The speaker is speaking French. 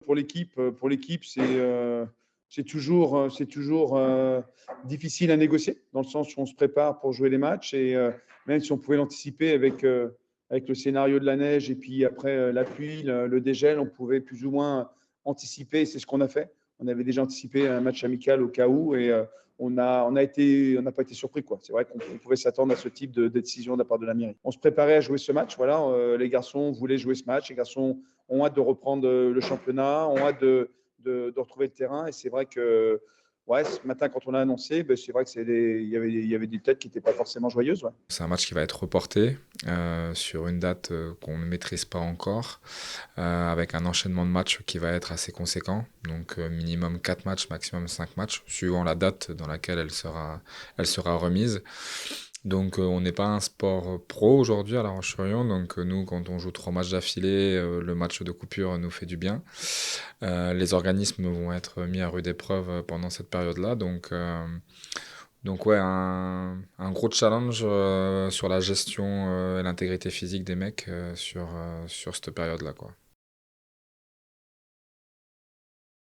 pour l'équipe, c'est toujours difficile à négocier, dans le sens où on se prépare pour jouer les matchs et même si on pouvait l'anticiper avec le scénario de la neige et puis après la pluie, le dégel, on pouvait plus ou moins anticiper. C'est ce qu'on a fait. On avait déjà anticipé un match amical au cas où et on n'a pas été surpris, quoi. C'est vrai qu'on pouvait s'attendre à ce type de décision de la part de la mairie. On se préparait à jouer ce match. Voilà, les garçons voulaient jouer ce match. Les garçons ont hâte de reprendre le championnat, ont hâte de retrouver le terrain. Et c'est vrai que ouais, ce matin, quand on l'a annoncé, ben, c'est vrai qu'il y avait des têtes qui n'étaient pas forcément joyeuses. Ouais. C'est un match qui va être reporté sur une date qu'on ne maîtrise pas encore, avec un enchaînement de matchs qui va être assez conséquent. Donc minimum 4 matchs, maximum 5 matchs, suivant la date dans laquelle elle sera remise. Donc on n'est pas un sport pro aujourd'hui à La Roche-sur-Yon, donc nous quand on joue 3 matchs d'affilée, le match de coupure nous fait du bien. Les organismes vont être mis à rude épreuve pendant cette période-là, donc ouais, un gros challenge sur la gestion et l'intégrité physique des mecs sur cette période-là, quoi.